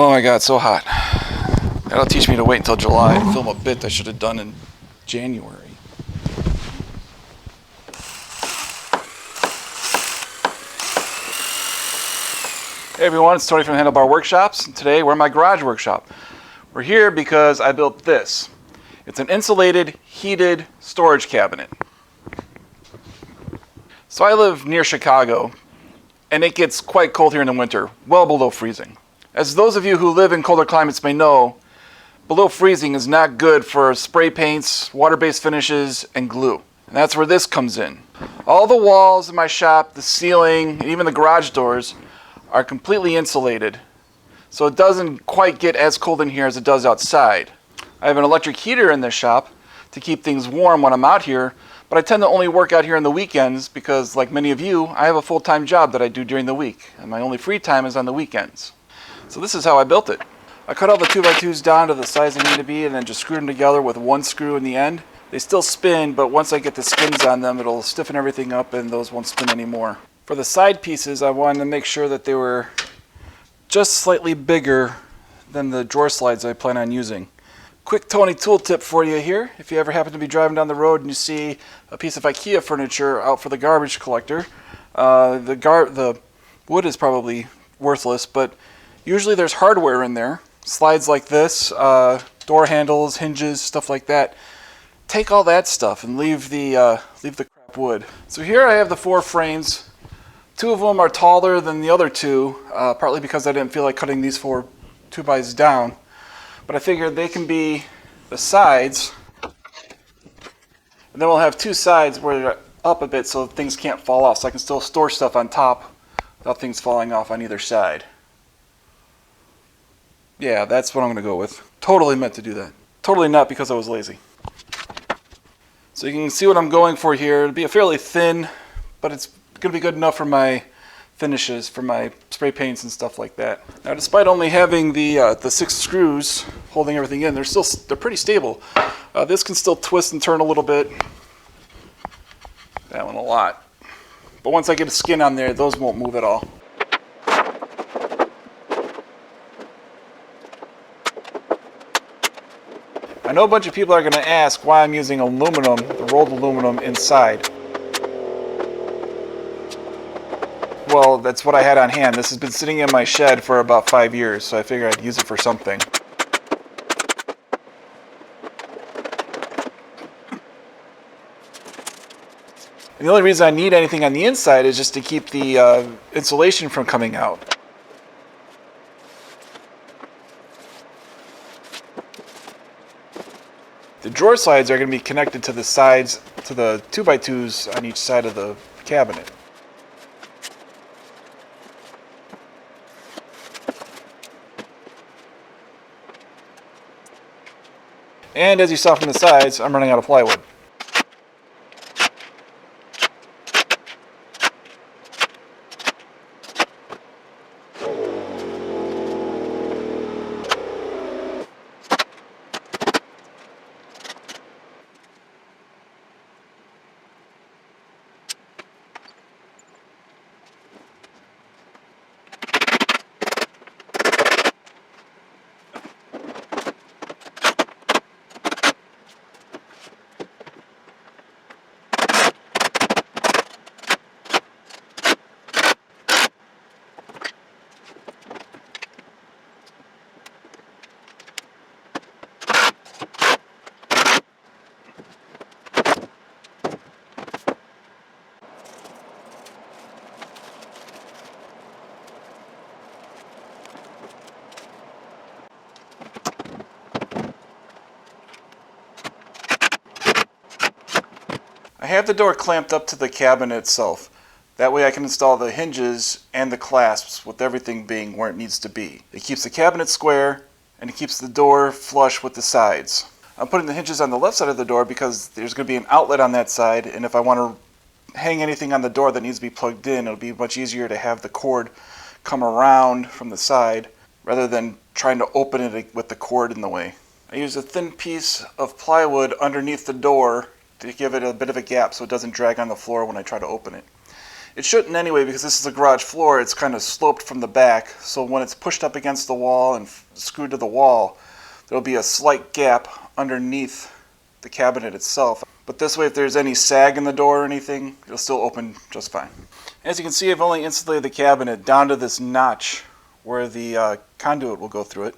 Oh my god, it's so hot. That'll teach me to wait until July and film a bit I should have done in January. Hey everyone, it's Tony from Handlebar Workshops, and today we're in my garage workshop. We're here because I built this. It's an insulated, heated storage cabinet. So I live near Chicago, and it gets quite cold here in the winter, well below freezing. As those of you who live in colder climates may know, below freezing is not good for spray paints, water-based finishes, and glue. And that's where this comes in. All the walls in my shop, the ceiling, and even the garage doors are completely insulated, so it doesn't quite get as cold in here as it does outside. I have an electric heater in this shop to keep things warm when I'm out here, but I tend to only work out here on the weekends because, like many of you, I have a full-time job that I do during the week, and my only free time is on the weekends. So this is how I built it. I cut all the 2x2s down to the size they need to be and then just screwed them together with one screw in the end. They still spin, but once I get the skins on them, it'll stiffen everything up and those won't spin anymore. For the side pieces, I wanted to make sure that they were just slightly bigger than the drawer slides I plan on using. Quick Tony tool tip for you here. If you ever happen to be driving down the road and you see a piece of IKEA furniture out for the garbage collector, the wood is probably worthless, but usually there's hardware in there. Slides like this, door handles, hinges, stuff like that. Take all that stuff and leave the crap wood. So here I have the 4 frames. 2 of them are taller than the other 2, partly because I didn't feel like cutting these 4 2x down. But I figured they can be the sides, and then we'll have 2 sides where they're up a bit so things can't fall off, so I can still store stuff on top without things falling off on either side. Yeah, that's what I'm going to go with. Totally meant to do that. Totally not because I was lazy. So you can see what I'm going for here. It'll be a fairly thin, but it's going to be good enough for my finishes, for my spray paints and stuff like that. Now, despite only having the 6 screws holding everything in, they're pretty stable. This can still twist and turn a little bit. That one a lot. But once I get a skin on there, those won't move at all. I know a bunch of people are going to ask why I'm using aluminum, the rolled aluminum inside. Well, that's what I had on hand. This has been sitting in my shed for about 5 years, so I figured I'd use it for something. And the only reason I need anything on the inside is just to keep the insulation from coming out. The drawer slides are going to be connected to the sides, to the 2x2s on each side of the cabinet. And as you saw from the sides, I'm running out of plywood. I have the door clamped up to the cabinet itself. That way I can install the hinges and the clasps with everything being where it needs to be. It keeps the cabinet square and it keeps the door flush with the sides. I'm putting the hinges on the left side of the door because there's going to be an outlet on that side, and if I want to hang anything on the door that needs to be plugged in, it'll be much easier to have the cord come around from the side rather than trying to open it with the cord in the way. I use a thin piece of plywood underneath the door to give it a bit of a gap so it doesn't drag on the floor when I try to open it. It shouldn't anyway, because this is a garage floor. It's kind of sloped from the back, so when it's pushed up against the wall and screwed to the wall, there'll be a slight gap underneath the cabinet itself. But this way, if there's any sag in the door or anything, it'll still open just fine. As you can see, I've only insulated the cabinet down to this notch where the conduit will go through it.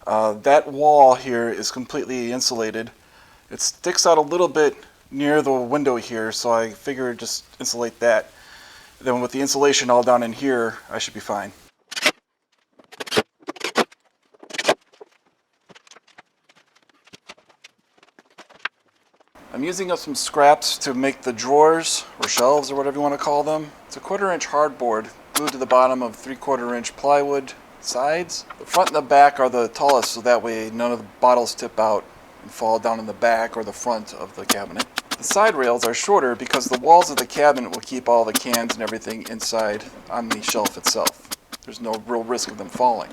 That wall here is completely insulated. It sticks out a little bit near the window here, so I figured just insulate that. Then with the insulation all down in here, I should be fine. I'm using up some scraps to make the drawers, or shelves, or whatever you want to call them. It's a 1/4 inch hardboard glued to the bottom of 3/4 inch plywood sides. The front and the back are the tallest, so that way none of the bottles tip out and fall down in the back or the front of the cabinet. The side rails are shorter because the walls of the cabinet will keep all the cans and everything inside on the shelf itself. There's no real risk of them falling.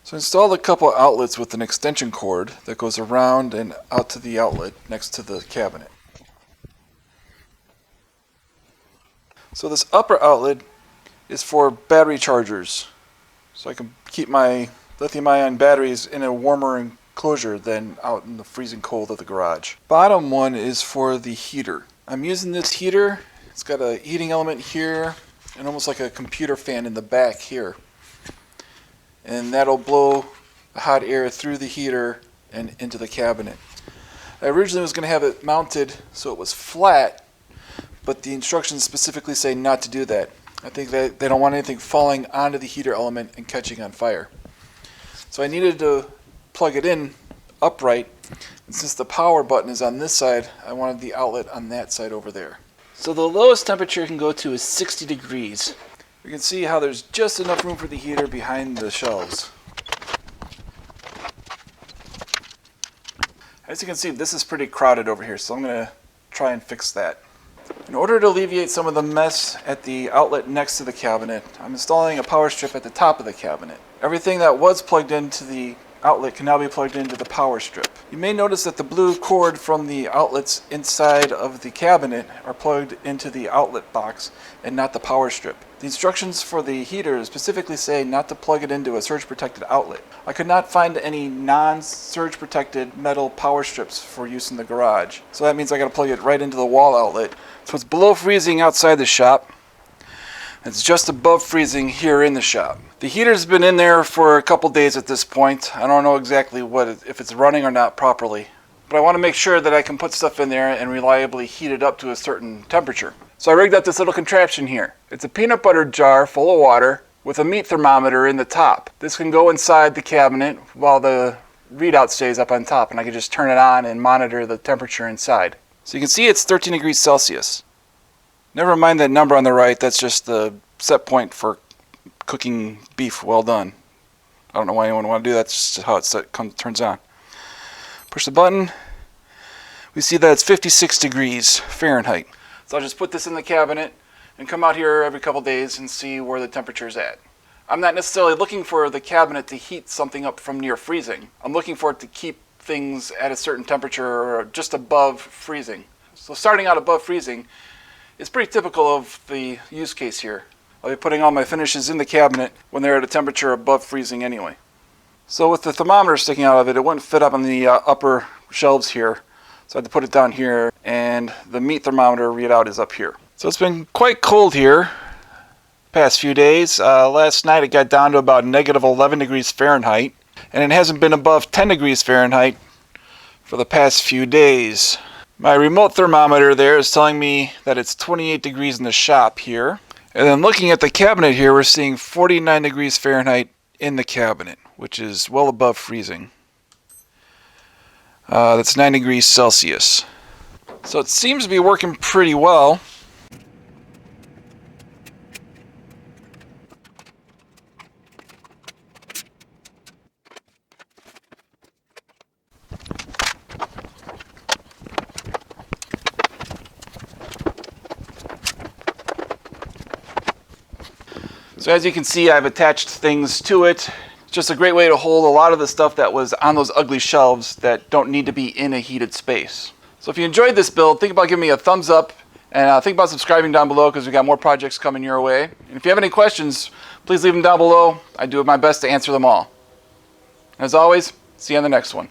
So install a couple outlets with an extension cord that goes around and out to the outlet next to the cabinet. So this upper outlet is for battery chargers, so I can keep my lithium-ion batteries in a warmer enclosure than out in the freezing cold of the garage. Bottom one is for the heater. I'm using this heater. It's got a heating element here and almost like a computer fan in the back here. And that'll blow the hot air through the heater and into the cabinet. I originally was going to have it mounted so it was flat, but the instructions specifically say not to do that. I think that they don't want anything falling onto the heater element and catching on fire. So I needed to plug it in upright, and since the power button is on this side, I wanted the outlet on that side over there. So the lowest temperature it can go to is 60 degrees. You can see how there's just enough room for the heater behind the shelves. As you can see, this is pretty crowded over here, so I'm going to try and fix that. In order to alleviate some of the mess at the outlet next to the cabinet, I'm installing a power strip at the top of the cabinet. Everything that was plugged into the outlet can now be plugged into the power strip. You may notice that the blue cord from the outlets inside of the cabinet are plugged into the outlet box and not the power strip. The instructions for the heater specifically say not to plug it into a surge protected outlet. I could not find any non-surge protected metal power strips for use in the garage, so that means I got to plug it right into the wall outlet. So it's below freezing outside the shop. It's just above freezing here in the shop. The heater's been in there for a couple days at this point. I don't know exactly if it's running or not properly, but I want to make sure that I can put stuff in there and reliably heat it up to a certain temperature. So I rigged up this little contraption here. It's a peanut butter jar full of water with a meat thermometer in the top. This can go inside the cabinet while the readout stays up on top, and I can just turn it on and monitor the temperature inside. So you can see it's 13 degrees Celsius. Never mind that number on the right, that's just the set point for cooking beef well done. I don't know why anyone would want to do that, it's just how it turns on. Push the button, we see that it's 56 degrees Fahrenheit. So I'll just put this in the cabinet and come out here every couple days and see where the temperature's at. I'm not necessarily looking for the cabinet to heat something up from near freezing. I'm looking for it to keep things at a certain temperature or just above freezing. So starting out above freezing is pretty typical of the use case here. I'll be putting all my finishes in the cabinet when they're at a temperature above freezing anyway. So with the thermometer sticking out of it, it wouldn't fit up on the upper shelves here. So I had to put it down here, and the meat thermometer readout is up here. So it's been quite cold here past few days. Last night it got down to about negative 11 degrees Fahrenheit, and it hasn't been above 10 degrees Fahrenheit for the past few days. My remote thermometer there is telling me that it's 28 degrees in the shop here. And then looking at the cabinet here, we're seeing 49 degrees Fahrenheit in the cabinet, which is well above freezing. That's 9 degrees Celsius. So it seems to be working pretty well. So as you can see, I've attached things to it. It's just a great way to hold a lot of the stuff that was on those ugly shelves that don't need to be in a heated space. So if you enjoyed this build, think about giving me a thumbs up, and think about subscribing down below because we've got more projects coming your way. And if you have any questions, please leave them down below. I do my best to answer them all. As always, see you on the next one.